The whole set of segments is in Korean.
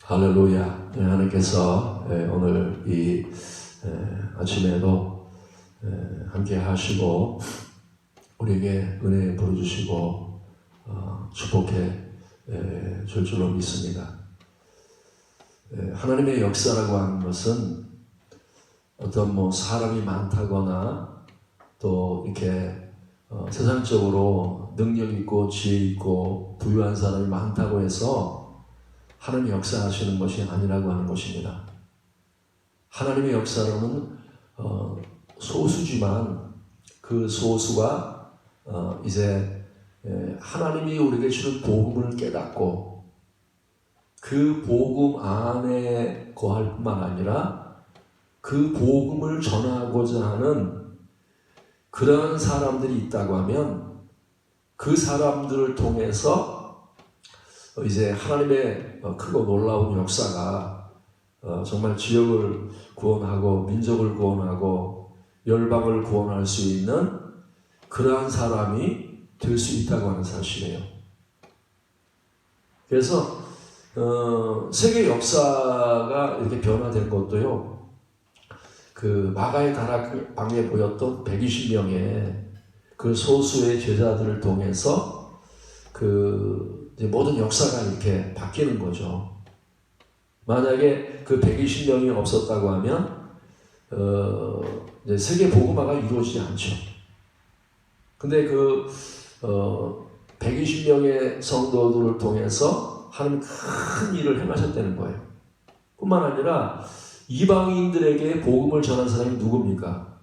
할렐루야. 하나님께서 오늘 이 아침에도 함께 하시고 우리에게 은혜 부어주시고 축복해 줄 줄로 믿습니다. 하나님의 역사라고 하는 것은 어떤 사람이 많다거나 또 이렇게 세상적으로 능력 있고 지혜 있고 부유한 사람이 많다고 해서 하나님의 역사하시는 것이 아니라고 하는 것입니다. 하나님의 역사로는 소수지만 그 소수가 이제 하나님이 우리에게 주는 복음을 깨닫고 그 복음 안에 거할 뿐만 아니라 그 복음을 전하고자 하는 그러한 사람들이 있다고 하면 그 사람들을 통해서 이제 하나님의 크고 놀라운 역사가 정말 지역을 구원하고 민족을 구원하고 열방을 구원할 수 있는 그러한 사람이 될 수 있다고 하는 사실이에요. 그래서 세계 역사가 이렇게 변화된 것도요, 그 마가의 다락방에 보였던 120명의 그 소수의 제자들을 통해서 이제 모든 역사가 이렇게 바뀌는 거죠. 만약에 그 120명이 없었다고 하면 이제 세계 복음화가 이루어지지 않죠. 근데 그 120명의 성도들을 통해서 하나님 큰 일을 행하셨다는 거예요. 뿐만 아니라 이방인들에게 복음을 전한 사람이 누굽니까?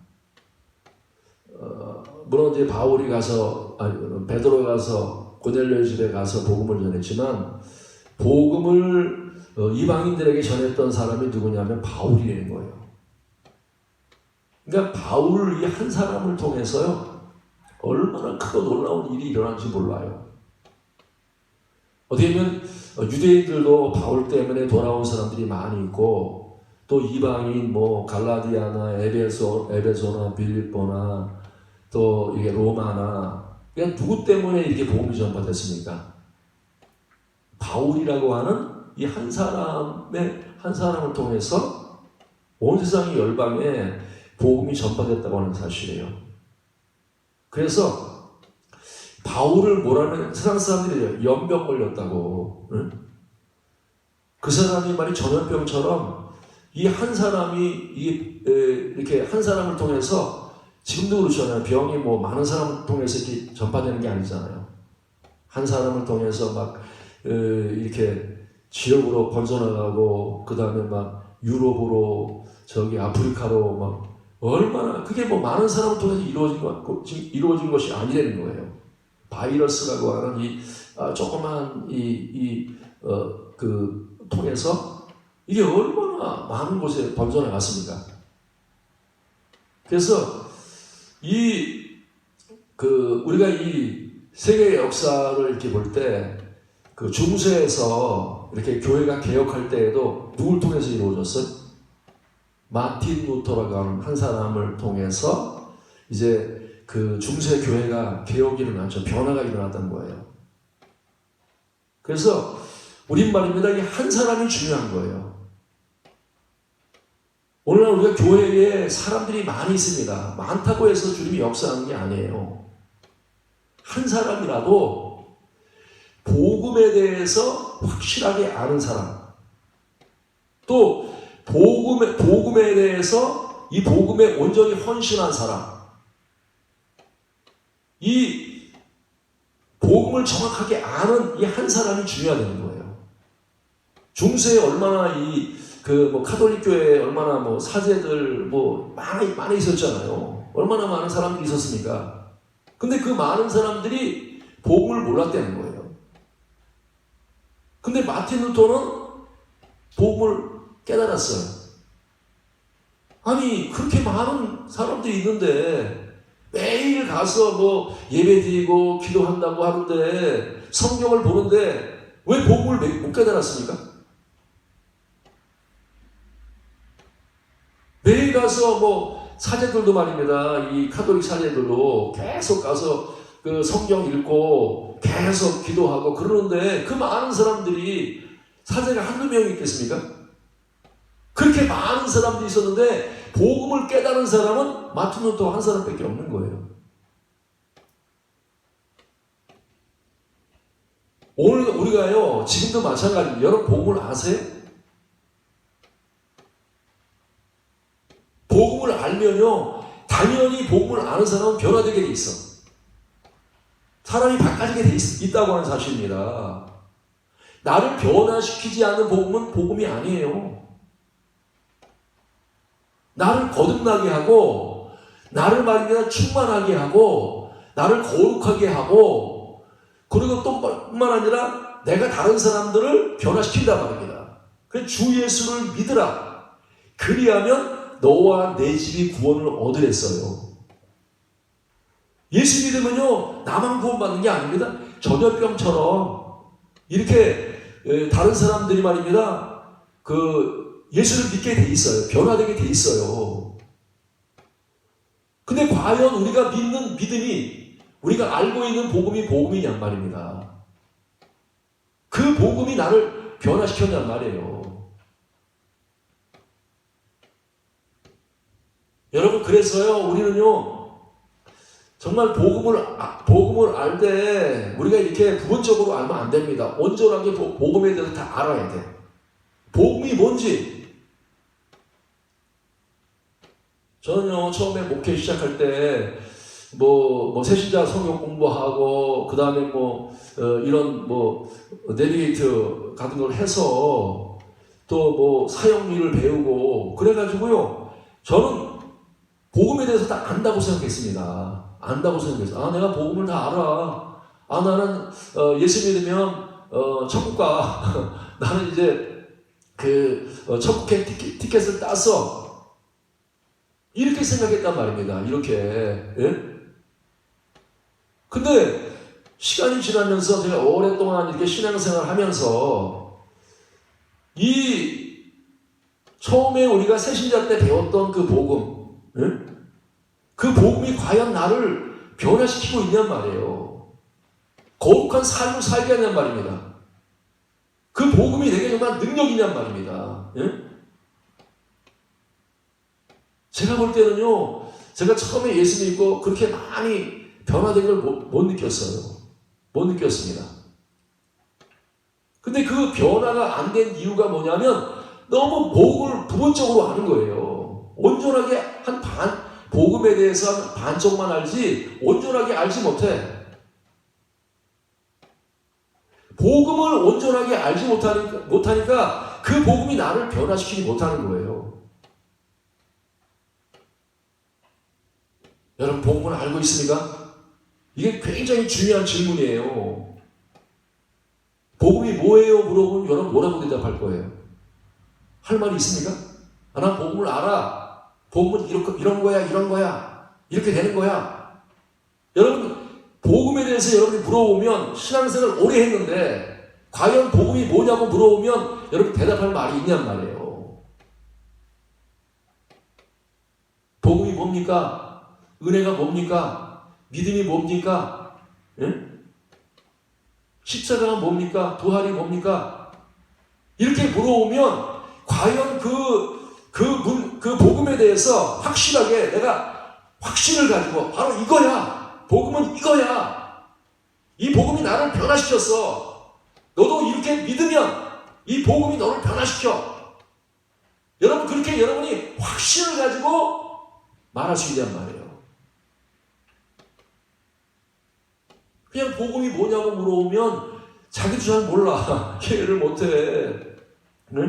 물론 이제 바울이 가서 베드로가 가서 고넬료의 집에 가서 복음을 전했지만 복음을 이방인들에게 전했던 사람이 누구냐면 바울이라는 거예요. 그러니까 바울 이 한 사람을 통해서요 얼마나 크고 놀라운 일이 일어난지 몰라요. 어떻게 보면 유대인들도 바울 때문에 돌아온 사람들이 많이 있고 또 이방인 갈라디아나 에베소나 빌립보나 또 이게 로마나 그냥 누구 때문에 이렇게 복음이 전파됐습니까? 바울이라고 하는 이 한 사람을 통해서 온 세상의 열방에 복음이 전파됐다고 하는 사실이에요. 그래서 바울을 뭐라는 세상 사람들이 연병 걸렸다고. 응? 그 사람이 말이 전염병처럼 이 한 사람이 이렇게 한 사람을 통해서 지금도 그렇잖아요. 병이 많은 사람을 통해서 이렇게 전파되는 게 아니잖아요. 한 사람을 통해서 이렇게 지역으로 번져나가고 그 다음에 유럽으로 아프리카로 얼마나 그게 많은 사람을 통해서 이루어진 것이 아니라는 거예요. 바이러스라고 하는 이 조그만 통해서 이게 얼마나 많은 곳에 번져나갔습니까? 그래서 우리가 이 세계의 역사를 이렇게 볼 때 그 중세에서 이렇게 교회가 개혁할 때에도 누굴 통해서 이루어졌어요? 마틴 루터라고 하는 한 사람을 통해서 이제 그 중세 교회가 개혁이 일어났죠. 변화가 일어났다는 거예요. 그래서 우리말입니다. 이 한 사람이 중요한 거예요. 오늘날 우리가 교회에 사람들이 많이 있습니다. 많다고 해서 주님이 역사하는 게 아니에요. 한 사람이라도 복음에 대해서 확실하게 아는 사람, 또 복음에 대해서 이 복음에 온전히 헌신한 사람, 이 복음을 정확하게 아는 이 한 사람이 중요하다는 거예요. 중세에 얼마나 카톨릭 교회에 얼마나 사제들 많이 있었잖아요. 얼마나 많은 사람들이 있었습니까? 근데 그 많은 사람들이 복음을 몰랐다는 거예요. 근데 마틴 루터는 복음을 깨달았어요. 아니 그렇게 많은 사람들이 있는데 매일 가서 예배드리고 기도한다고 하는데 성경을 보는데 왜 복음을 못 깨달았습니까? 매일 가서 사제들도 말입니다. 이 카톨릭 사제들도 계속 가서 그 성경 읽고 계속 기도하고 그러는데 그 많은 사람들이 사제가 한두 명이 있겠습니까? 그렇게 많은 사람들이 있었는데 복음을 깨달은 사람은 마틴 루터 한 사람밖에 없는 거예요. 오늘 우리가요, 지금도 마찬가지입니다. 여러분 복음을 아세요? 복음을 알면요, 당연히 복음을 아는 사람은 변화되게 돼 있어. 사람이 바꿔지게 돼 있다고 하는 사실입니다. 나를 변화시키지 않는 복음은 복음이 아니에요. 나를 거듭나게 하고, 나를 말이야 충만하게 하고, 나를 거룩하게 하고, 그리고 또 뿐만 아니라 내가 다른 사람들을 변화시킨단 말입니다. 그래서 주 예수를 믿으라. 그리하면 너와 내 집이 구원을 얻으랬어요. 예수 믿으면요, 나만 구원받는 게 아닙니다. 전염병처럼 이렇게 다른 사람들이 말입니다, 예수를 믿게 돼 있어요. 변화되게 돼 있어요. 근데 과연 우리가 믿는 믿음이, 우리가 알고 있는 복음이 복음이냔 말입니다. 그 복음이 나를 변화시켰냔 말이에요. 여러분, 그래서요, 우리는요, 정말 복음을 알 때 우리가 이렇게 부분적으로 알면 안 됩니다. 온전하게 복음에 대해서 다 알아야 돼. 복음이 뭔지. 저는요, 처음에 목회 시작할 때 새신자 성경 공부하고, 그 다음에 이런 내비게이트 같은 걸 해서 또 사역리를 배우고, 그래가지고요, 저는 복음에 대해서 다 안다고 생각했습니다. 안다고 생각했어요. 내가 복음을 다 알아. 나는 예수 믿으면 천국 가. 나는 이제 천국행 티켓을 땄어. 이렇게 생각했단 말입니다. 이렇게. 예? 근데 시간이 지나면서 제가 오랫동안 이렇게 신앙생활을 하면서 처음에 우리가 새신자 때 배웠던 그 복음, 예? 그 복음이 과연 나를 변화시키고 있냔 말이에요. 거룩한 삶을 살게 하냔 말입니다. 그 복음이 내게 정말 능력이냔 말입니다. 예? 제가 볼 때는요, 제가 처음에 예수 믿고 그렇게 많이 변화된 걸 못 느꼈어요. 못 느꼈습니다. 근데 그 변화가 안 된 이유가 뭐냐면 너무 복음을 부분적으로 아는 거예요. 온전하게 복음에 대해서 한 반쪽만 알지 온전하게 알지 못해. 복음을 온전하게 알지 못하니까 그 복음이 나를 변화시키지 못하는 거예요. 여러분, 복음을 알고 있습니까? 이게 굉장히 중요한 질문이에요. 복음이 뭐예요? 물어보면 여러분 뭐라고 대답할 거예요? 할 말이 있습니까? 난 복음을 알아. 복음은 이런 거야. 이렇게 되는 거야. 여러분, 복음에 대해서 여러분이 물어보면 신앙생활을 오래 했는데 과연 복음이 뭐냐고 물어보면 여러분 대답할 말이 있냔 말이에요. 복음이 뭡니까? 은혜가 뭡니까? 믿음이 뭡니까? 예? 십자가가 뭡니까? 부활이 뭡니까? 이렇게 물어보면 과연 그 복음에 대해서 확실하게 내가 확신을 가지고 바로 이거야. 복음은 이거야. 이 복음이 나를 변화시켰어. 너도 이렇게 믿으면 이 복음이 너를 변화시켜. 여러분, 그렇게 여러분이 확신을 가지고 말할 수 있단 말이에요. 그냥 복음이 뭐냐고 물어보면 자기도 잘 몰라. 이해를 못해. 네?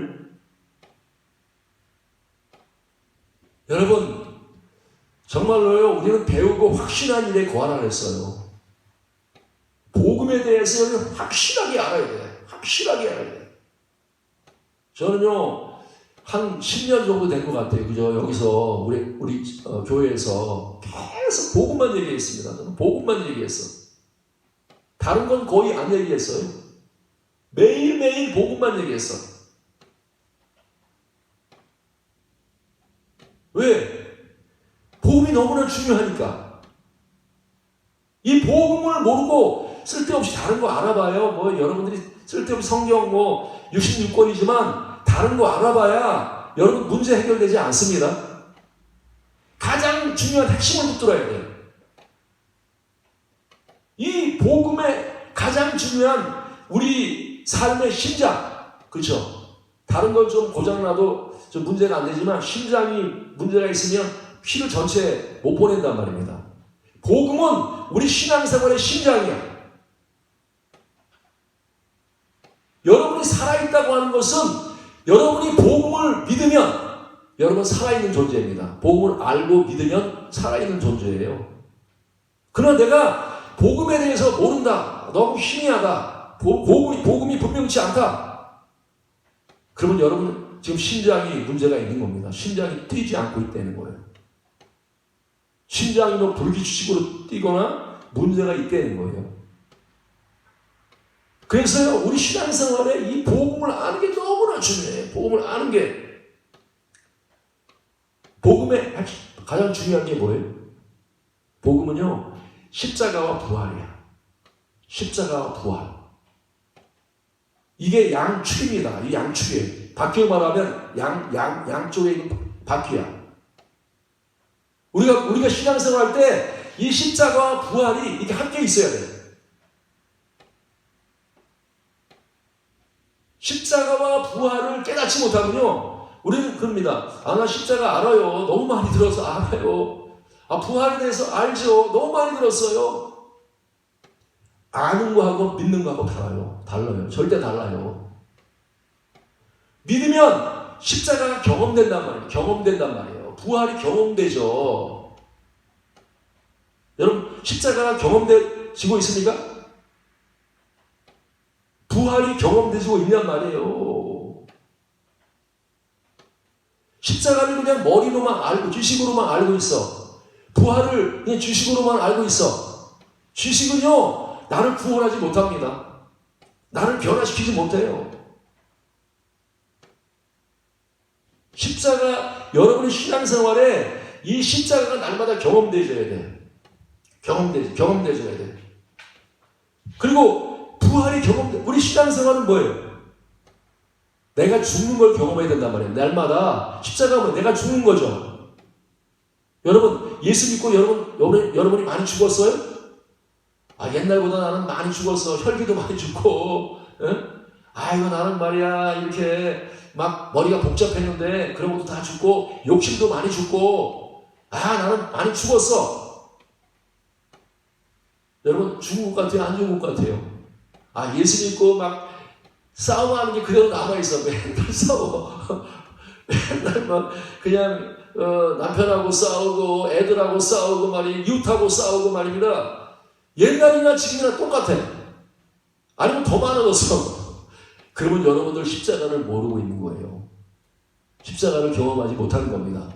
여러분, 정말로요, 우리는 배우고 확신한 일에 거하라 했어요. 복음에 대해서 여러분 확실하게 알아야 돼. 확실하게 알아야 돼. 저는요, 한 10년 정도 된 것 같아요. 그죠? 여기서, 우리 교회에서 계속 복음만 얘기했습니다. 저는 복음만 얘기했어. 다른 건 거의 안 얘기했어요. 매일매일 복음만 얘기했어. 왜? 복음이 너무나 중요하니까. 이 복음을 모르고 쓸데없이 다른 거 알아봐요. 뭐 여러분들이 쓸데없이 성경 뭐 66권이지만 다른 거 알아봐야 여러분 문제 해결되지 않습니다. 가장 중요한 핵심을 붙들어야 돼요. 이 복음의 가장 중요한 우리 삶의 심장, 그렇죠? 다른 건 좀 고장나도 좀 문제가 안 되지만 심장이 문제가 있으면 피를 전체 못 보낸단 말입니다. 복음은 우리 신앙생활의 심장이야. 여러분이 살아있다고 하는 것은 여러분이 복음을 믿으면 여러분 살아있는 존재입니다. 복음을 알고 믿으면 살아있는 존재예요. 그러나 내가 복음에 대해서 모른다, 너무 희미하다, 복음이 분명치 않다, 그러면 여러분 지금 심장이 문제가 있는 겁니다. 심장이 뛰지 않고 있다는 거예요. 심장이 뭐 불규칙으로 뛰거나 문제가 있다는 거예요. 그래서 우리 신앙생활에 이 복음을 아는 게 너무나 중요해요. 복음을 아는 게. 복음의 가장 중요한 게 뭐예요? 복음은요, 십자가와 부활이야. 십자가와 부활. 이게 양축입니다. 이 양축이에요. 바퀴를 말하면 양쪽에 있는 바퀴야. 우리가 신앙생활 할 때 이 십자가와 부활이 이게 함께 있어야 돼요. 십자가와 부활을 깨닫지 못하면요, 우리는 그럽니다. 나 십자가 알아요. 너무 많이 들어서 알아요. 부활에 대해서 알죠. 너무 많이 들었어요. 아는 거하고 믿는 거하고 달라요. 절대 달라요. 믿으면 십자가가 경험된단 말이에요. 부활이 경험되죠. 여러분, 십자가가 경험되시고 있습니까? 부활이 경험되시고 있냔 말이에요. 십자가를 그냥 머리로만 알고, 지식으로만 알고 있어. 부활을 그냥 지식으로만 알고 있어. 지식은요, 나를 구원하지 못합니다. 나를 변화시키지 못해요. 십자가, 여러분의 신앙생활에 이 십자가가 날마다 경험되어져야 돼. 경험되어져야 돼. 그리고 부활이 우리 신앙생활은 뭐예요? 내가 죽는 걸 경험해야 된단 말이에요. 날마다 십자가가 뭐예요? 내가 죽는 거죠. 여러분, 예수 믿고 여러분이 많이 죽었어요? 옛날보다 나는 많이 죽었어. 혈기도 많이 죽고, 이거 나는 말이야, 이렇게 막 머리가 복잡했는데, 그런 것도 다 죽고, 욕심도 많이 죽고, 나는 많이 죽었어. 여러분, 죽은 것 같아요? 안 죽은 것 같아요? 예수 믿고 막 싸움하는 게 그대로 남아있어. 맨날 싸워. 맨날 막 그냥 남편하고 싸우고 애들하고 싸우고 이웃하고 싸우고 말입니다. 옛날이나 지금이나 똑같아. 아니면 더 많아졌어. 그러면 여러분들 십자가를 모르고 있는 거예요. 십자가를 경험하지 못하는 겁니다.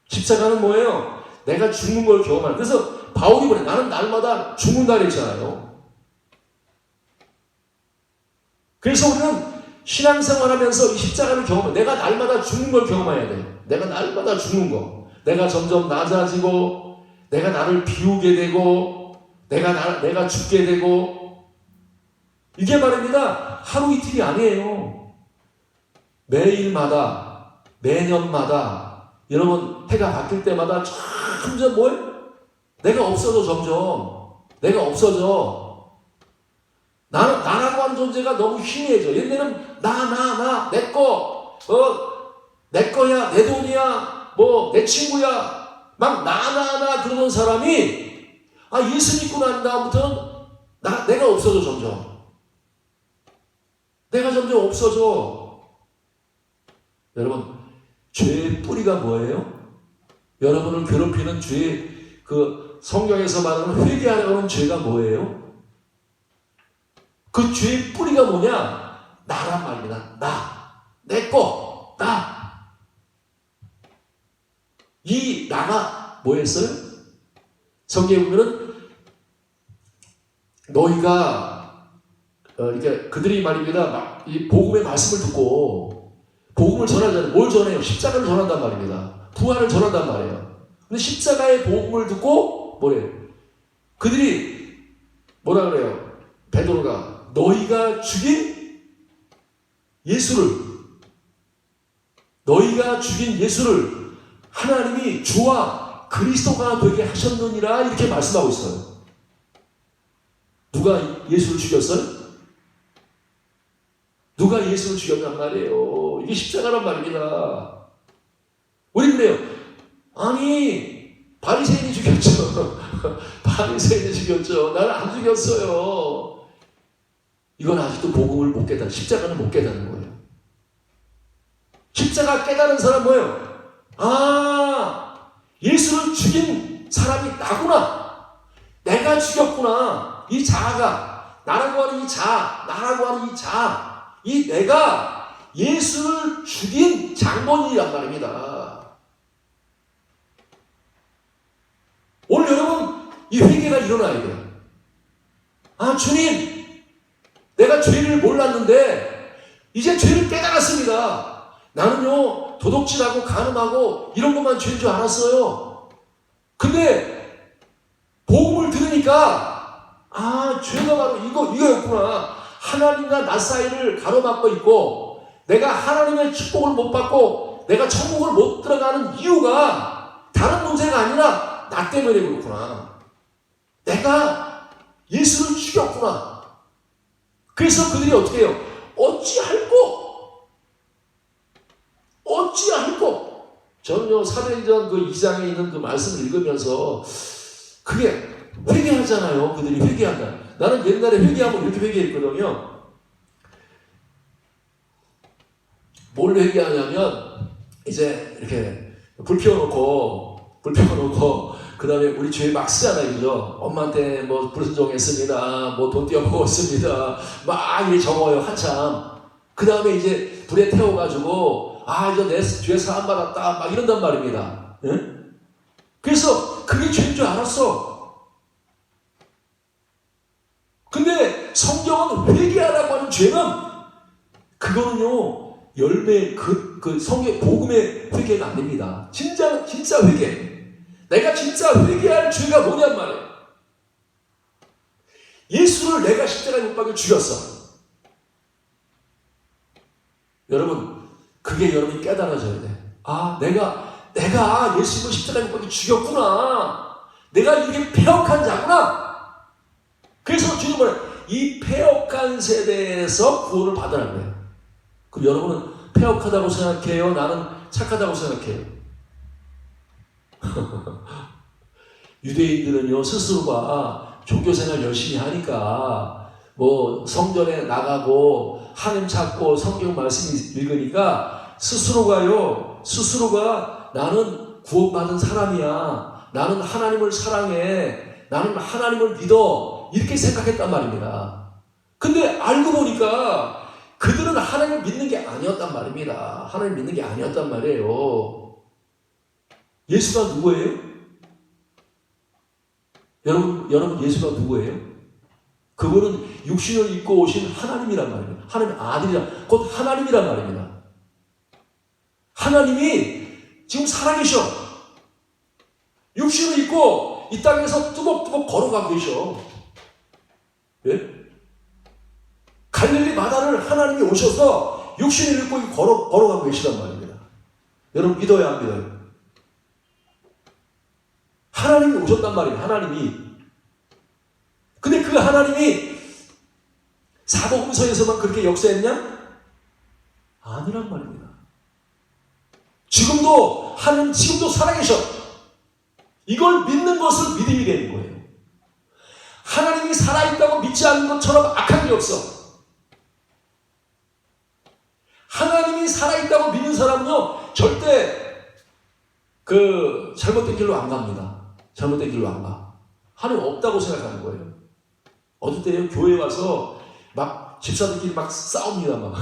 십자가는 뭐예요? 내가 죽는 걸 경험하는. 그래서 바울이 그래. 나는 날마다 죽는다 그랬잖아요. 그래서 우리는 신앙생활 하면서 이 십자가를 내가 날마다 죽는 걸 경험해야 돼. 내가 날마다 죽는 거. 내가 점점 낮아지고, 내가 나를 비우게 되고, 내가 죽게 되고, 이게 말입니다. 하루 이틀이 아니에요. 매일마다, 매년마다, 여러분, 해가 바뀔 때마다 점점 뭐예요? 내가 없어져, 점점. 내가 없어져. 나라고 하는 존재가 너무 희미해져. 옛날에는 내 거야, 내 돈이야, 내 친구야, 막 그러던 사람이, 예수 믿고 난 다음부터는 내가 없어져, 점점. 내가 점점 없어져. 여러분, 죄의 뿌리가 뭐예요? 여러분을 괴롭히는 죄의, 성경에서 말하는 회개하려고 하는 죄가 뭐예요? 그 죄의 뿌리가 뭐냐? 나란 말입니다. 내 거, 이 나가 뭐였어요? 성경에 보면은 너희가 이렇게 그들이 말입니다. 이 복음의 말씀을 듣고 복음을 전하잖아요. 뭘 전해요? 십자가를 전한단 말입니다. 부활을 전한단 말이에요. 근데 십자가의 복음을 듣고 뭐래요? 그들이 뭐라 그래요? 베드로가 너희가 죽인 예수를 하나님이 주와 그리스도가 되게 하셨느니라 이렇게 말씀하고 있어요. 누가 예수를 죽였어요? 누가 예수를 죽였단 말이에요. 이게 십자가란 말입니다. 우리 그래요. 아니 바리새인이 죽였죠. 바리새인이 죽였죠. 나는 안 죽였어요. 이건 아직도 복음을 못 깨달아. 십자가는 못 깨닫는 거예요. 십자가 깨달은 사람 뭐예요? 아, 예수를 죽인 사람이 나구나. 내가 죽였구나. 이 자아가, 나라고 하는 이 자아, 이 내가 예수를 죽인 장본인이란 말입니다. 오늘 여러분 이 회개가 일어나야 돼요. 아, 주님, 내가 죄를 몰랐는데 이제 죄를 깨달았습니다. 나는요 도둑질하고 간음하고 이런 것만 죄인 줄 알았어요. 근데 복음을 들으니까 아, 죄가 바로 이거였구나. 하나님과 나 사이를 가로막고 있고 내가 하나님의 축복을 못 받고 내가 천국을 못 들어가는 이유가 다른 문제가 아니라 나 때문에 그렇구나. 내가 예수를 죽였구나. 그래서 그들이 어떻게 해요? 어찌할꼬? 저는요 사도행전 그 2장에 있는 그 말씀을 읽으면서 그게 회개하잖아요. 그들이 회개한다. 나는 옛날에 회개하면 이렇게 회개했거든요. 뭘 회개하냐면 이제 이렇게 불 피워놓고 그 다음에 우리 죄 막 쓰잖아요. 그죠? 엄마한테 뭐 불순종했습니다. 뭐 돈 떼어먹었습니다. 막 이렇게 적어요. 한참. 그 다음에 이제 불에 태워가지고 아, 이제 내 죄 사함 받았다. 막 이런단 말입니다. 예? 그래서 그게 죄인 줄 알았어. 근데 성경은 회개하라고 하는 죄는 그거는요 열매 그 성경 복음의 회개가 아닙니다. 진짜 회개. 내가 진짜 회개할 죄가 뭐냔 말이에요. 예수를 내가 십자가에 못 박혀 죽였어. 여러분 그게 여러분이 깨달아져야 돼. 아, 내가 예수님을 십자가에 못 박혀 죽였구나. 내가 이렇게 패역한 자구나. 그래서 주님 뭐래? 이 패역한 세대에서 구원을 받으라는 거예요. 그럼 여러분은 패역하다고 생각해요? 나는 착하다고 생각해요? 유대인들은요 스스로가 종교생활 열심히 하니까 뭐 성전에 나가고 하나님 찾고 성경 말씀 읽으니까 스스로가 나는 구원받은 사람이야. 나는 하나님을 사랑해. 나는 하나님을 믿어. 이렇게 생각했단 말입니다. 근데 알고 보니까 그들은 하나님을 믿는 게 아니었단 말입니다. 하나님 믿는 게 아니었단 말이에요. 예수가 누구예요? 여러분 예수가 누구예요? 그분은 육신을 입고 오신 하나님이란 말입니다. 하나님 아들이란 곧 하나님이란 말입니다. 하나님이 지금 살아계셔. 육신을 입고 이 땅에서 뚜벅뚜벅 걸어가고 계셔. 예? 갈릴리 바다를 하나님이 오셔서 육신을 입고 걸어가고 계시단 말입니다. 여러분 믿어요, 안 믿어요? 하나님이 오셨단 말이에요. 하나님이. 근데 그 하나님이 사복음서에서만 그렇게 역사했냐? 아니란 말입니다. 지금도 하나님 지금도 살아계셔. 이걸 믿는 것을 믿음이 되는 거예요. 하나님이 살아있다고 믿지 않는 것처럼 악한 게 없어. 하나님이 살아있다고 믿는 사람은요 절대 잘못된 길로 안 갑니다. 잘못된 길로 안 가. 하나님 없다고 생각하는 거예요. 어떨 때요 교회 와서 막 집사들끼리 막 싸웁니다. 막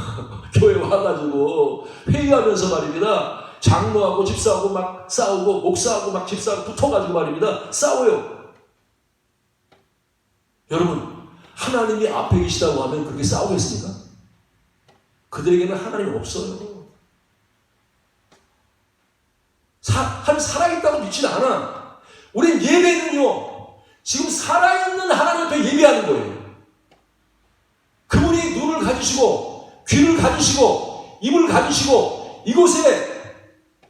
교회 와가지고 회의하면서 말입니다. 장로하고 집사하고 막 싸우고 목사하고 막 집사하고 붙어가지고 말입니다. 싸워요. 여러분 하나님이 앞에 계시다고 하면 그렇게 싸우겠습니까? 그들에게는 하나님 없어요. 하나님 살아있다고 믿지는 않아. 우린 예배는요 지금 살아있는 하나님 앞에 예배하는 거예요. 그분이 눈을 가지시고 귀를 가지시고 입을 가지시고 이곳에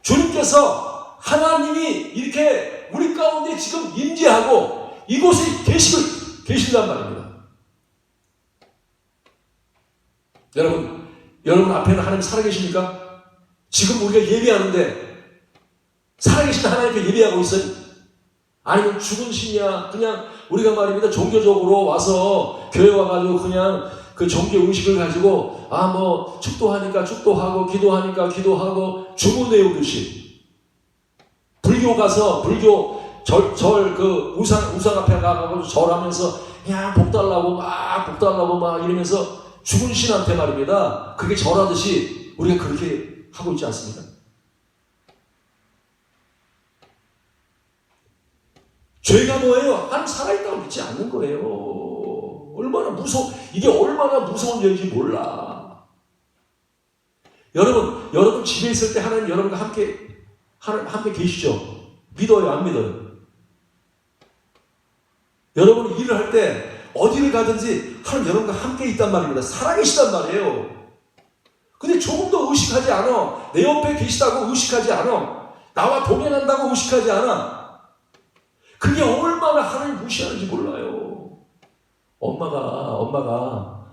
주님께서 하나님이 이렇게 우리 가운데 지금 임재하고 이곳에 계신단 말입니다. 여러분 앞에는 하나님 살아계십니까? 지금 우리가 예배하는데 살아계신 하나님 앞에 예배하고 있어요? 아니면 죽은 신이야 그냥 우리가 말입니다 종교적으로 와서 교회 와가지고 그냥 그 종교 의식을 가지고 뭐 축도하니까 축도하고 기도하니까 기도하고 주문 외우듯이 불교 가서 불교 그 우상 앞에 가가지고 절하면서 그냥 복 달라고 막 이러면서 죽은 신한테 말입니다. 그게 절하듯이 우리가 그렇게 하고 있지 않습니까? 죄가 뭐예요? 하나님 살아있다고 믿지 않는 거예요. 이게 얼마나 무서운 죄인지 몰라. 여러분 집에 있을 때 하나님 여러분과 함께 계시죠? 믿어요? 안 믿어요? 여러분이 일을 할 때 어디를 가든지 하나님 여러분과 함께 있단 말입니다. 살아계시단 말이에요. 근데 조금도 의식하지 않아. 내 옆에 계시다고 의식하지 않아. 나와 동행한다고 의식하지 않아. 그게 얼마나 하나님 무시하는지 몰라요. 엄마가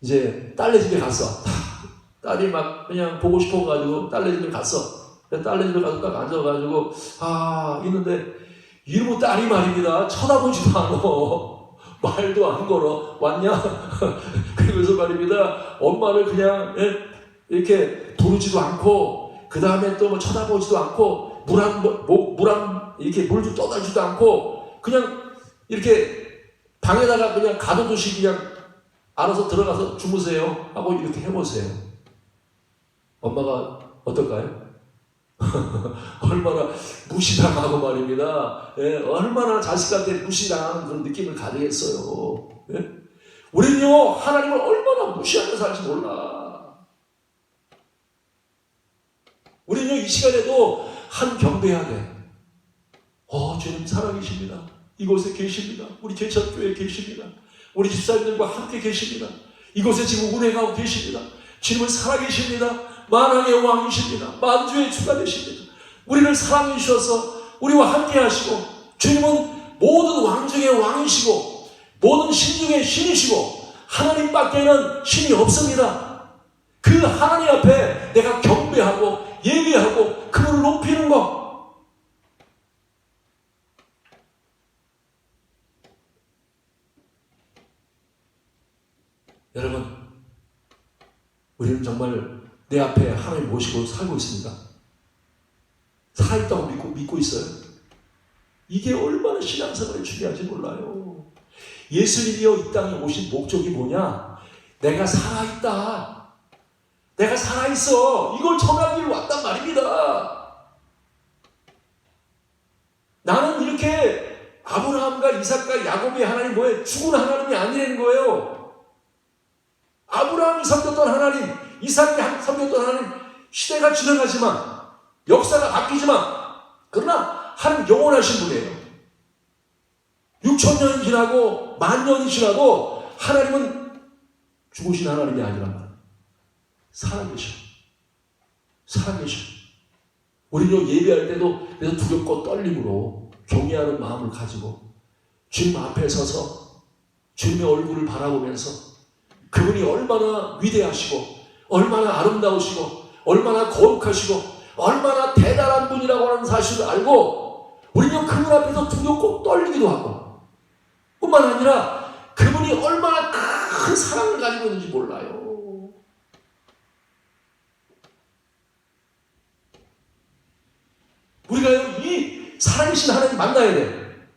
이제 딸네 집에 갔어. 딸이 막 그냥 보고 싶어가지고 딸네 집에 갔어. 딸네 집에 가서 딱 앉아가지고 있는데 이러면 딸이 말입니다. 쳐다보지도 않아. 말도 안 걸어. 왔냐? 그러면서 말입니다. 엄마를 그냥 이렇게 부르지도 않고 그 다음에 또 뭐 쳐다보지도 않고 이렇게 물 좀 떠다주지도 않고 그냥 이렇게 방에다가 그냥 가둬두시 그냥 알아서 들어가서 주무세요 하고 이렇게 해보세요. 엄마가 어떨까요? 얼마나 무시당하고 말입니다. 얼마나 자식한테 무시당하는 그런 느낌을 가지겠어요. 우리는요 하나님을 얼마나 무시하며 살지 몰라. 우리는요 이 시간에도 한 경배해야 돼. 주님 살아계십니다. 이곳에 계십니다. 우리 제천교회에 계십니다. 우리 집사님들과 함께 계십니다. 이곳에 지금 운행하고 계십니다. 주님은 살아계십니다. 만왕의 왕이십니다. 만주의 주가 되십니다. 우리를 사랑해 주셔서 우리와 함께 하시고 주님은 모든 왕 중의 왕이시고 모든 신 중의 신이시고 하나님밖에는 신이 없습니다. 그 하나님 앞에 내가 경배하고 예배하고 그분을 높이는 것. 여러분 우리는 정말 내 앞에 하나님 모시고 살고 있습니다. 살아있다고 믿고 있어요. 이게 얼마나 신앙생활이 중요한지 몰라요. 예수님이요 이 땅에 오신 목적이 뭐냐? 내가 살아있다. 내가 살아있어. 이걸 전하기로 왔단 말입니다. 나는 이렇게 아브라함과 이삭과 야곱의 하나님 뭐예요? 죽은 하나님이 아니라는 거예요. 아브라함이 섬겼던 하나님, 이삭이 섬겼던 하나님, 시대가 지나가지만 역사가 바뀌지만 그러나 하나님 영원하신 분이에요. 6,000년이 지나고 10,000년이 지나도 하나님은 죽으신 하나님이 아니란 말이에요. 살아계셔. 우리는 예배할 때도 그래서 두렵고 떨림으로 경외하는 마음을 가지고 주님 앞에 서서 주님의 얼굴을 바라보면서 그분이 얼마나 위대하시고 얼마나 아름다우시고 얼마나 거룩하시고 얼마나 대단한 분이라고 하는 사실을 알고 우리는 그분 앞에서 두렵고 떨리기도 하고 뿐만 아니라 그분이 얼마나 큰 사랑을 가지고 있는지 몰라요. 우리가 이 살아계신 하나님 만나야 돼.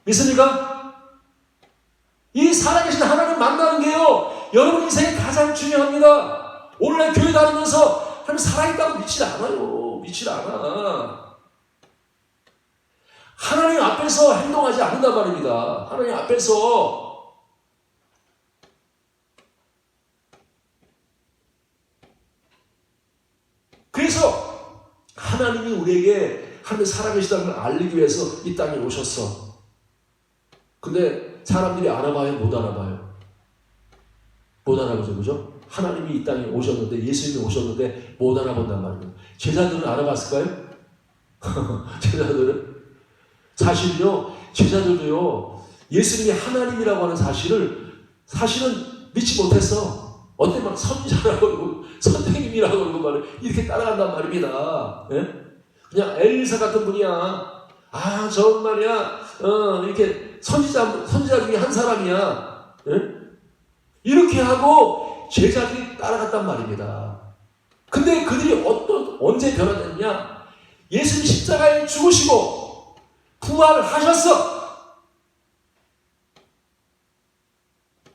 믿습니까? 이 살아계신 하나님 만나는 게요 여러분 인생에 가장 중요합니다. 오늘날 교회 다니면서 하나님 살아있다고 믿지 않아요. 믿지 않아. 하나님 앞에서 행동하지 않는단 말입니다. 하나님 앞에서 그래서 하나님이 우리에게 하나님 살아계시다는 걸 알리기 위해서 이 땅에 오셨어. 근데 사람들이 알아봐요? 못 알아봐요? 못 알아보죠. 그죠? 하나님이 이 땅에 오셨는데, 예수님이 오셨는데 못 알아본단 말이에요. 제자들은 알아봤을까요? 제자들은? 사실요, 제자들도요, 예수님이 하나님이라고 하는 사실은 믿지 못했어. 어때 막 선지자라고 그러고 선생님이라고 그러고 말을 이렇게 따라간단 말입니다. 예? 그냥 엘리사 같은 분이야. 저 말이야. 이렇게 선지자 중에 한 사람이야. 예? 이렇게 하고 제자들이 따라갔단 말입니다. 근데 그들이 언제 변화됐냐? 예수님 십자가에 죽으시고 부활하셨어.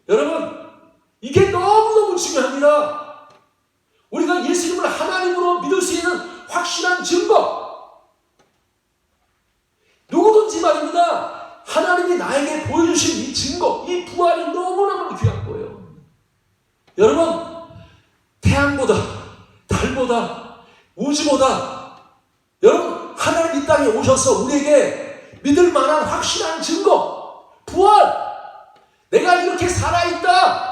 여러분, 이게 너무너무 중요합니다. 우리가 예수님을 하나님으로 믿을 수 있는 확실한 증거. 누구든지 말입니다. 하나님이 나에게 보여주신 이 증거, 이 부활이 너무너무 귀한 거예요. 여러분, 태양보다, 달보다, 우주보다, 여러분, 하나님 이 땅에 오셔서 우리에게 믿을 만한 확실한 증거, 부활. 내가 이렇게 살아있다.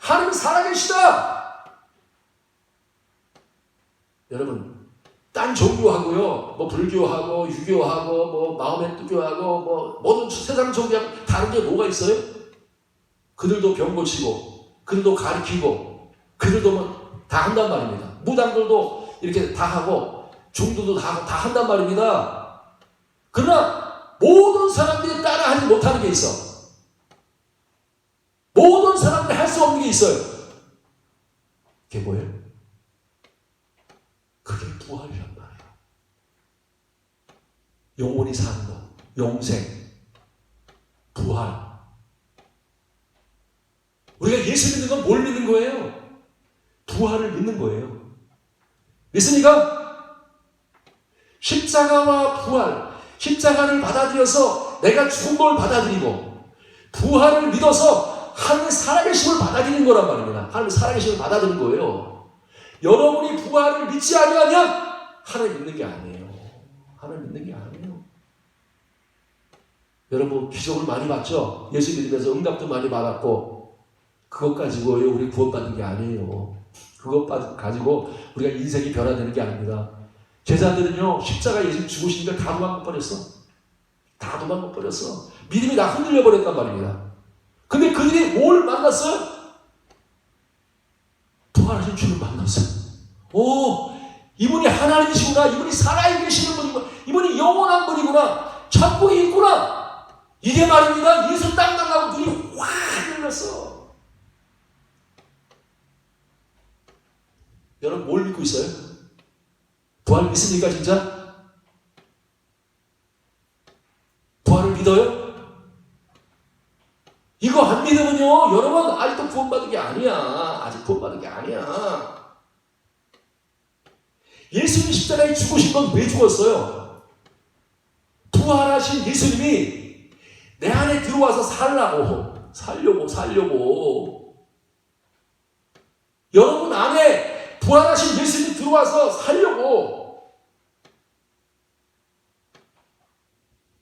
하나님 살아계시다. 여러분, 딴 종교하고요, 뭐 불교하고 유교하고 뭐 마음의 뜨교하고 모든 세상 종교하고 다른 게 뭐가 있어요? 그들도 병 고치고, 그들도 가르치고, 그들도 뭐 다 한단 말입니다. 무당들도 이렇게 다 하고, 중도도 다 한단 말입니다. 그러나 모든 사람들이 따라하지 못하는 게 있어. 모든 사람들이 할 수 없는 게 있어요. 그게 뭐예요? 그게 부활이란 말이에요. 영원히 사는 것, 영생, 부활. 우리가 예수 믿는 건 뭘 믿는 거예요? 부활을 믿는 거예요. 믿습니까? 십자가와 부활, 십자가를 받아들여서 내가 죽은 걸 받아들이고 부활을 믿어서 하나님의 살아계심을 받아들이는 거란 말입니다. 하나님의 살아계심을 받아들이는 거예요. 여러분이 부활을 믿지 아니하면 하나님 믿는 게 아니에요. 하나님 믿는 게 아니에요. 여러분 기적을 많이 봤죠? 예수 믿으면서 응답도 많이 받았고 그것 가지고 우리 구원받는 게 아니에요. 그것 가지고 우리가 인생이 변화되는 게 아닙니다. 제자들은요 십자가 예수 죽으시니까 다 도망가버렸어. 다 도망가버렸어. 믿음이 다 흔들려 버렸단 말입니다. 근데 그들이 뭘 만났어요? 부활하신 주를 만났어요. 이분이 하나님이시구나. 이분이 살아계시는 분이구나. 이분이 영원한 분이구나. 천국이 있구나. 이게 말입니다. 예수 딱 만나고 눈이 확 열렸어. 여러분 뭘 믿고 있어요? 부활 믿습니까 진짜? 부활을 믿어요? 이거 안 믿으면요 여러분 아직도 구원받은 게 아니야. 아직 구원받은 게 아니야. 예수님이 십자가에 죽으신 건 왜 죽었어요? 부활하신 예수님이 내 안에 들어와서 살려고 여러분 안에 부활하신 예수님이 들어와서 살려고.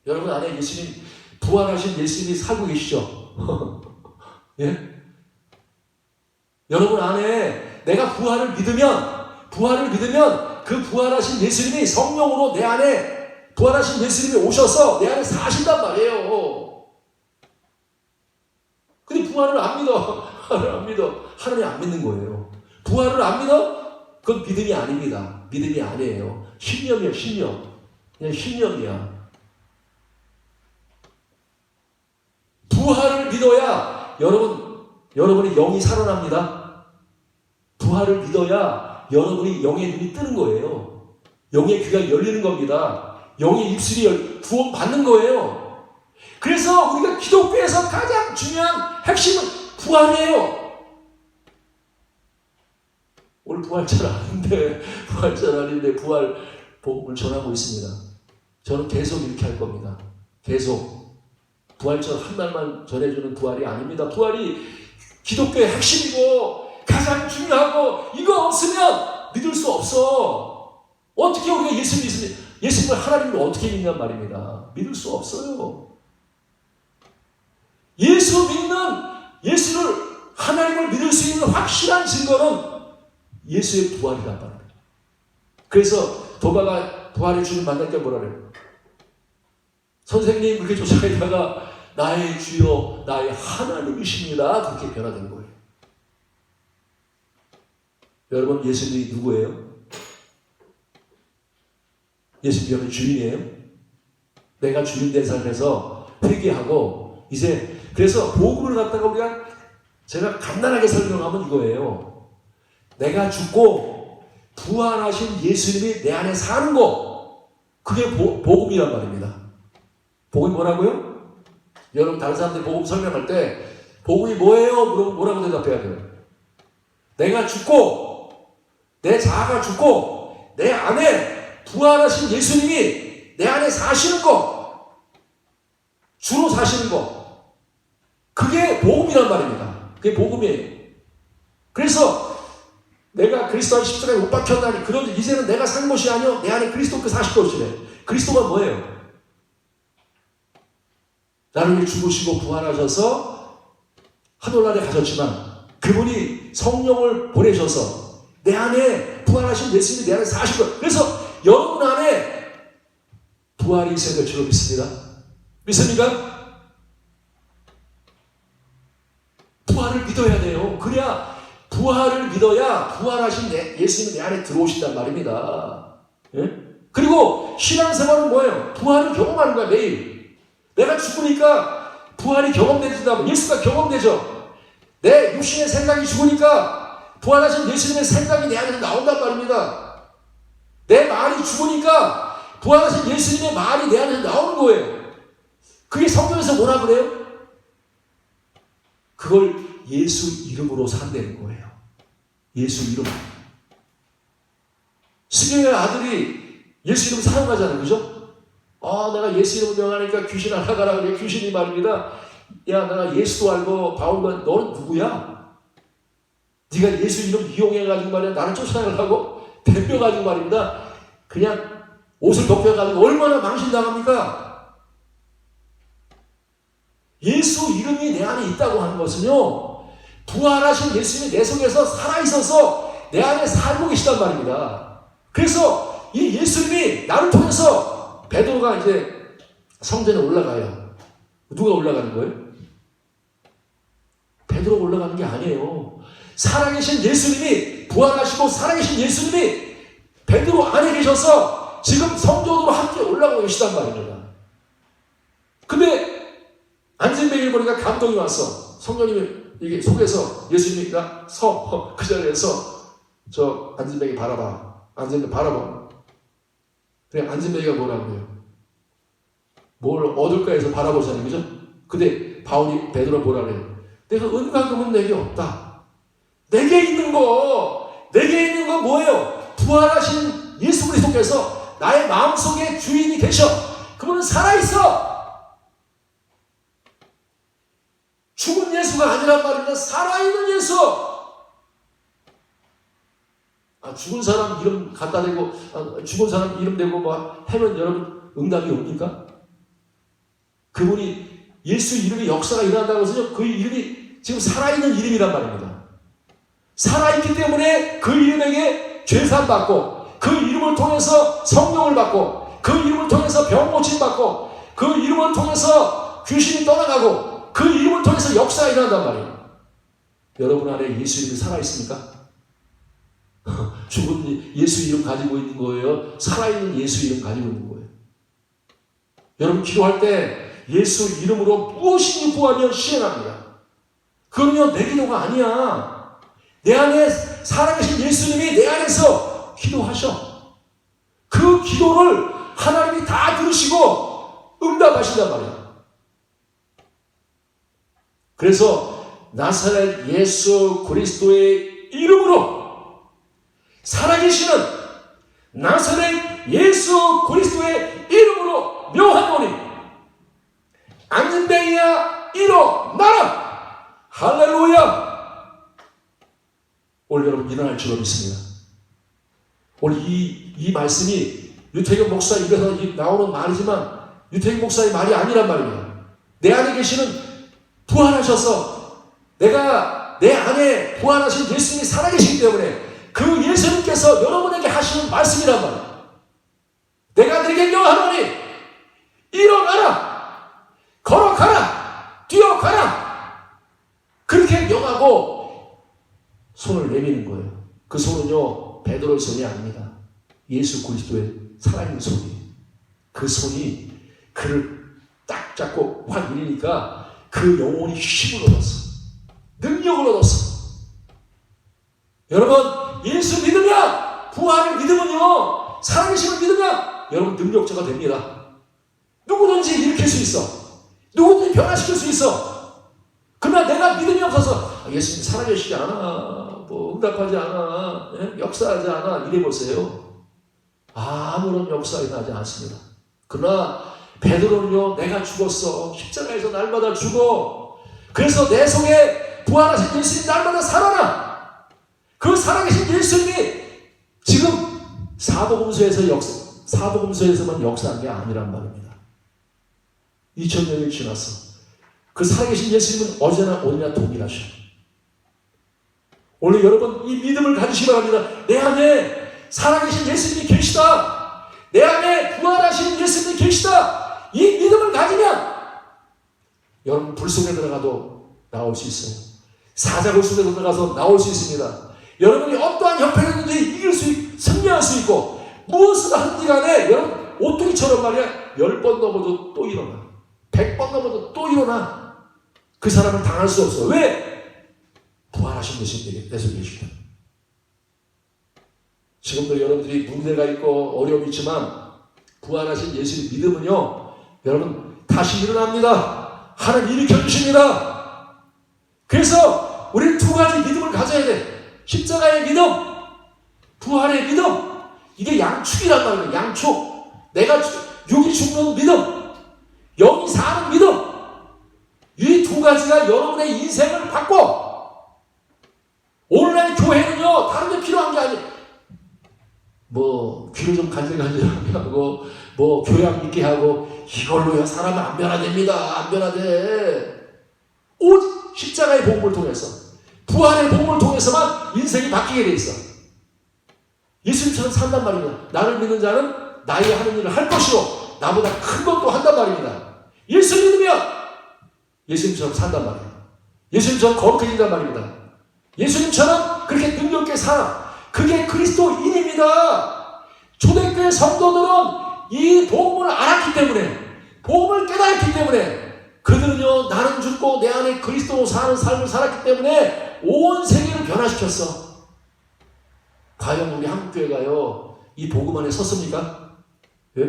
여러분 안에 예수님, 부활하신 예수님이 살고 계시죠? 예? 여러분 안에 내가 부활을 믿으면 그 부활하신 예수님이 성령으로 내 안에 부활하신 예수님이 오셔서 내 안에 사신단 말이에요. 근데 부활을 안 믿어. 하나님 안 믿는 거예요. 부활을 안 믿어? 그건 믿음이 아닙니다. 믿음이 아니에요. 신념이에요, 신념. 그냥 신념이야. 부활을 믿어야 여러분이 영이 살아납니다. 부활을 믿어야 여러분이 영의 눈이 뜨는 거예요. 영의 귀가 열리는 겁니다. 영의 입술이 구원받는 거예요. 그래서 우리가 기독교에서 가장 중요한 핵심은 부활이에요. 오늘 부활절 아닌데 부활 복음을 전하고 있습니다. 저는 계속 이렇게 할 겁니다. 계속 부활절 한 날만 전해주는 부활이 아닙니다. 부활이 기독교의 핵심이고 가장 중요하고 이거 없으면 믿을 수 없어. 어떻게 우리가 예수님을 하나님을 어떻게 믿냔 말입니다. 믿을 수 없어요. 예수를 하나님을 믿을 수 있는 확실한 증거는 예수의 부활이란 말이에요. 그래서 도마가 부활의 주님 만날 때 뭐라 그래요? 선생님 그렇게 쫓아가다가 나의 주여 나의 하나님이십니다. 그렇게 변화된 거예요. 여러분 예수님이 누구예요? 예수님이 주인이에요? 내가 주인 된 삶에서 회개하고 이제 그래서 복음을 갖다가 우리가 제가 간단하게 설명하면 이거예요. 내가 죽고 부활하신 예수님이 내 안에 사는 거 그게 복음이란 말입니다. 복음이 뭐라고요? 여러분 다른 사람들이 복음 설명할 때 복음이 뭐예요? 물어보면 뭐라고 대답해야 돼요? 내가 죽고 내 자아가 죽고 내 안에 부활하신 예수님이 내 안에 사시는 거 주로 사시는 거 그게 복음이란 말입니다. 그게 복음이에요. 그래서 내가 그리스도 안에 십자가에 못 박혔나니 그런데 이제는 내가 산 것이 아니요 내 안에 그리스도께 사실 것이래. 그리스도가 뭐예요? 나를 위해 죽으시고 부활하셔서 하늘나라에 가셨지만 그분이 성령을 보내셔서 내 안에 부활하신 예수님이 내 안에 사신 거예요. 그래서 여러분 안에 부활이 있어야 될 줄로 믿습니다. 믿습니까? 부활을 믿어야 돼요. 그래야 부활을 믿어야 부활하신 예수님이 내 안에 들어오신단 말입니다. 예? 그리고 신앙생활은 뭐예요? 부활을 경험하는 거야 매일. 내가 죽으니까 부활이 경험되진다면 예수가 경험되죠. 내 육신의 생각이 죽으니까 부활하신 예수님의 생각이 내 안에서 나온단 말입니다. 내 말이 죽으니까 부활하신 예수님의 말이 내 안에서 나오는 거예요. 그게 성경에서 뭐라 그래요? 그걸 예수 이름으로 산다는 거예요. 예수 이름. 스게의 아들이 예수 이름 사용하잖아요. 그죠? 내가 예수 이름 명하니까 귀신 안 나가라 그래. 귀신이 말입니다. 야, 내가 예수도 알고 바울도 너는 누구야? 네가 예수 이름 이용해가지고 말이야 나를 쫓아내려고 덤벼가지고 말입니다. 그냥 옷을 벗겨가지고 얼마나 망신당합니까? 예수 이름이 내 안에 있다고 하는 것은요, 부활하신 예수님이 내 속에서 살아있어서 내 안에 살고 계시단 말입니다. 그래서 이 예수님이 나를 통해서 베드로가 이제 성전에 올라가요. 누가 올라가는 거예요? 베드로가 올라가는 게 아니에요. 살아계신 예수님이, 부활하시고 살아계신 예수님이 베드로 안에 계셔서 지금 성전으로 함께 올라가고 계시단 말입니다. 근데 안진뱅이를 보니까 감동이 왔어. 성령님이 이게 속에서 예수님이 그 자리에서 저 안진뱅이 바라봐. 안진뱅이 바라봐. 그래 안진뱅이가 뭐라고 해요? 뭘 얻을까 해서 바라보잖아요. 그죠? 근데 바울이 베드로 뭐라 그래요? 내가 은과금은 내게 없다. 내게 있는 거 뭐예요? 부활하신 예수 그리스도께서 나의 마음속에 주인이 되셔. 그분은 살아있어. 죽은 예수가 아니란 말입니다. 살아있는 예수. 죽은 사람 이름 갖다 대고 죽은 사람 이름 대고 뭐 하면 여러분 응답이 옵니까? 그분이 예수 이름의 역사가 일어난다고 해서 그 이름이 지금 살아있는 이름이란 말입니다. 살아있기 때문에 그 이름에게 죄산 받고 그 이름을 통해서 성령을 받고 그 이름을 통해서 병 고침 받고 그 이름을 통해서 귀신이 떠나가고 그 이름을 통해서 역사가 일어난단 말이에요. 여러분 안에 예수 이름이 살아있습니까? 죽은 예수 이름 가지고 있는 거예요? 살아있는 예수 이름 가지고 있는 거예요? 여러분 기도할 때 예수 이름으로 무엇이니 구하면 시행합니다. 그럼요 내 기도가 아니야. 내 안에 살아계신 예수님이 내 안에서 기도하셔. 그 기도를 하나님이 다 들으시고 응답하신단 말이에요. 그래서 나사렛 예수 그리스도의 이름으로 살아계시는 나사렛 예수 그리스도의 이름으로 묘하노니 안진뱅이야 일어나라. 할렐루야. 오늘 여러분 일어날 줄로 믿습니다. 오늘 이 말씀이 유태경 목사 입에서 나오는 말이지만 유태경 목사의 말이 아니란 말입니다. 내 안에 계시는 부활하셔서 내가 내 안에 부활하신 예수님이 살아계시기 때문에 그 예수님께서 여러분에게 하시는 말씀이란 말이에요. 내가 너에게 명하노니 일어나라, 걸어가라, 뛰어가라. 그렇게 명하고 손을 내미는 거예요. 그 손은요, 베드로의 손이 아닙니다. 예수 그리스도의 살아있는 손이에요. 그 손이 그를 딱 잡고 확 밀리니까 그 영혼이 힘을 얻었어. 능력을 얻었어. 여러분, 예수 믿으면, 부활을 믿으면요, 살아계심을 믿으면 여러분 능력자가 됩니다. 누구든지 일으킬 수 있어. 누구든지 변화시킬 수 있어. 그러나 내가 믿음이 없어서 예수님 살아계시지 않아, 뭐 응답하지 않아, 역사하지 않아 이래보세요. 아무런 역사가 나지 않습니다. 그러나 베드로는요, 내가 죽었어. 십자가에서 날마다 죽어. 그래서 내 속에 부활하신 예수님 날마다 살아나. 그 살아계신 예수님이 지금 사복음서에서만 역사한 게 아니란 말입니다. 2000년이 지났어. 그 살아계신 예수님은 어제나 오늘이나 동일하셔. 오늘 여러분 이 믿음을 가지시기 바랍니다. 내 안에 살아계신 예수님이 계시다. 내 안에 부활하신 예수님이 계시다. 이 믿음을 가지면 여러분 불 속에 들어가도 나올 수 있어요. 사자굴 속에 들어가서 나올 수 있습니다. 여러분이 어떠한 형편이든지 승리할 수 있고 무엇을 하든지 간에 여러분 오뚜기처럼 말이야 10번 넘어도 또 일어나. 100번 넘어도 또 일어나. 그 사람을 당할 수 없어. 왜? 부활하신 예수님이 내 속에 계시다. 지금도 여러분들이 문제가 있고 어려움이 있지만 부활하신 예수님 믿음은요, 여러분 다시 일어납니다. 하나님 일으켜 주십니다. 그래서 우리는 두 가지 믿음을 가져야 돼. 십자가의 믿음, 부활의 믿음. 이게 양축이란 말이에요. 양축. 내가 육이 죽는 믿음, 영이 사는 믿음. 이 두 가지가 여러분의 인생을 바꿔. 오늘날 교회는요, 다른 데 필요한 게 아니에요. 뭐 귀를 좀 간질간질하게 하고 뭐 교양 있게 하고 이걸로요 사람은 안 변화됩니다. 안 변화돼. 오직 십자가의 복음을 통해서, 부활의 복음을 통해서만 인생이 바뀌게 돼 있어. 예수님처럼 산단 말입니다. 나를 믿는 자는 나의 하는 일을 할 것이요 나보다 큰 것도 한단 말입니다. 예수 믿으면 예수님처럼 산단 말이에요. 예수님처럼 거룩해진단 말입니다. 예수님처럼 그렇게 능력 있게 살아. 그게 그리스도인입니다. 초대교회 성도들은 이 복음을 알았기 때문에, 복음을 깨달았기 때문에, 그들은요 나는 죽고 내 안에 그리스도로 사는 삶을 살았기 때문에 온 세계를 변화시켰어. 과연 우리 한국교회가요 이 복음 안에 섰습니까? 예?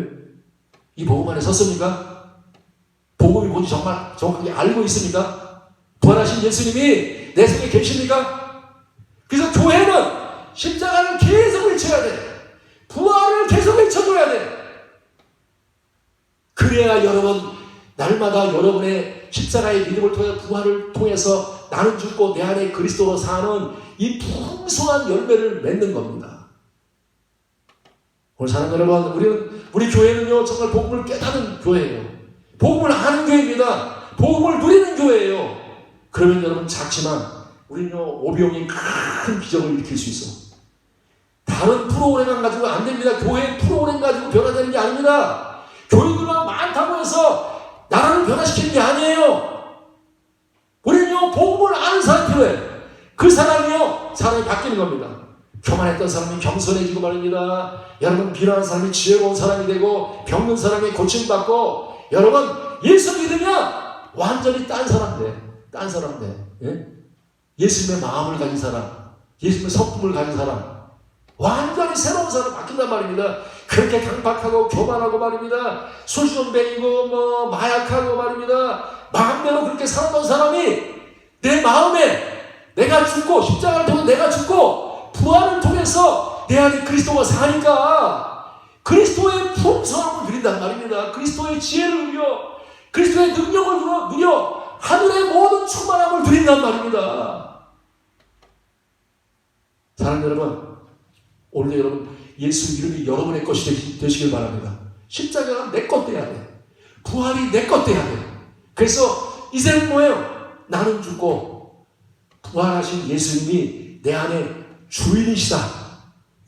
이 복음 안에 섰습니까? 복음이 뭔지 정말 정확하게 알고 있습니까? 부활하신 예수님이 내 속에 계십니까? 그래서 교회는 십자가를 계속 외쳐야 돼. 부활을 계속 외쳐줘야 돼. 그래야 여러분 날마다 여러분의 십자가의 믿음을 통해 부활을 통해서 나는 죽고 내 안에 그리스도로 사는 이 풍성한 열매를 맺는 겁니다. 오늘 사랑하는 여러분, 우리 교회는요 정말 복음을 깨닫는 교회예요. 복음을 아는 교회입니다. 복음을 누리는 교회예요. 그러면 여러분 작지만 우리는요 오병이 큰 기적을 일으킬 수 있어. 다른 프로그램만 가지고 안 됩니다. 교회 프로그램 가지고 변화되는 게 아닙니다. 교인들만 많다고 해서 나라를 변화시키는 게 아니에요. 우리는요 복음을 아는 사람이 필요해. 그 사람이요 사람이 바뀌는 겁니다. 교만했던 사람이 겸손해지고 말입니다. 여러분 비난하는 사람이 지혜로운 사람이 되고 병든 사람이 고침받고, 여러분 예수 믿으면 완전히 딴 사람 돼. 딴 사람 돼. 예? 예수님의 마음을 가진 사람, 예수님의 성품을 가진 사람, 완전히 새로운 사람 바뀐단 말입니다. 그렇게 강박하고 교만하고 말입니다. 술주정뱅이고 뭐 마약하고 말입니다. 마음대로 그렇게 살았던 사람이 내 마음에 내가 죽고 십자가를 통해 내가 죽고 부활을 통해서 내 안에 그리스도가 사니까 그리스도의 풍성함을 누린단 말입니다. 그리스도의 지혜를 누려, 그리스도의 능력을 누려 하늘의 모든 충만함을 누린단 말입니다. 사랑하는 여러분, 오늘 여러분 예수 이름이 여러분의 것이 되시길 바랍니다. 십자가가 내 것 돼야 돼. 부활이 내 것 돼야 돼. 그래서 이제는 뭐예요? 나는 죽고 부활하신 예수님이 내 안에 주인이시다.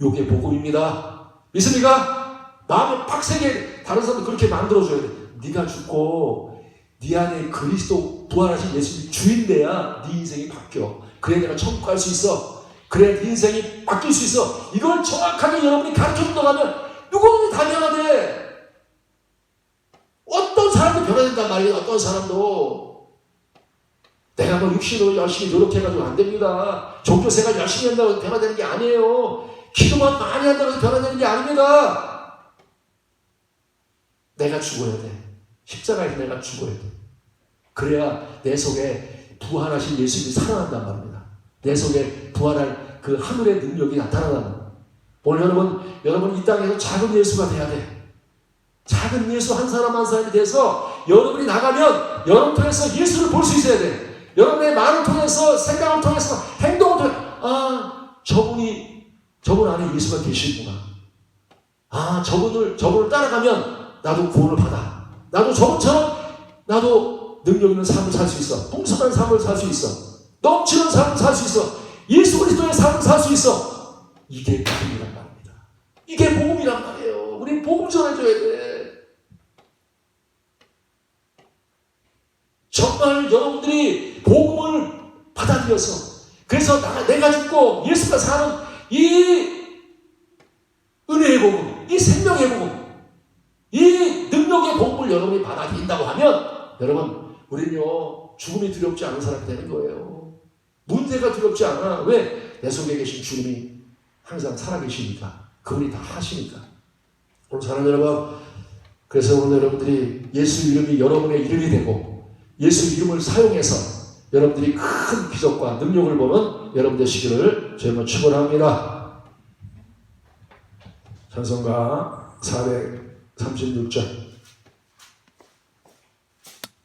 요게 복음입니다. 믿습니까? 마음에 빡세게 다른 사람도 그렇게 만들어줘야 돼. 네가 죽고 네 안에 그리스도 부활하신 예수님이 주인돼야 네 인생이 바뀌어. 그래야 내가 천국 갈 수 있어. 그래야 네 인생이 바뀔 수 있어. 이걸 정확하게 여러분이 가르쳐준다고 하면 누구든지 다 변화돼. 어떤 사람도 변화된단 말이에요. 어떤 사람도. 내가 뭐 육신으로 열심히 노력해가지고 안 됩니다. 종교생활 열심히 한다고 해서 변화되는 게 아니에요. 기도만 많이 한다고 해서 변화되는 게 아닙니다. 내가 죽어야 돼. 십자가에서 내가 죽어야 돼. 그래야 내 속에 부활하신 예수님이 살아난단 말입니다. 내 속에 부활할 그 하늘의 능력이 나타난단 말입니다. 오늘 여러분 이 땅에서 작은 예수가 돼야 돼. 작은 예수 한 사람 한 사람이 돼서 여러분이 나가면 여러분 통해서 예수를 볼 수 있어야 돼. 여러분의 말을 통해서, 생각을 통해서, 행동을 통해서, 아, 저분 안에 예수가 계시구나. 아, 저분을 따라가면 나도 구원을 받아. 나도 저분처럼, 나도 능력 있는 삶을 살 수 있어. 풍성한 삶을 살 수 있어. 넘치는 삶을 살 수 있어. 예수 그리스도의 삶을 살 수 있어. 이게 복음이란 말입니다. 이게 복음이란 말이에요. 우리 복음 전해줘야 돼. 정말 여러분들이 복음을 받아들여서 그래서 내가 죽고 예수가 사는 이 은혜의 복음, 이 생명의 복음, 이 능력의 복음을 여러분이 받아들인다고 하면 여러분 우리는요 죽음이 두렵지 않은 사람이 되는 거예요. 문제가 두렵지 않아. 왜? 내 속에 계신 주님이 항상 살아계시니까. 그분이 다 하시니까. 오늘 사랑하는 여러분, 그래서 오늘 여러분들이 예수 이름이 여러분의 이름이 되고 예수 이름을 사용해서 여러분들이 큰 기적과 능력을 보는 여러분 되시기를 주님으로 축원합니다. 찬송가 436장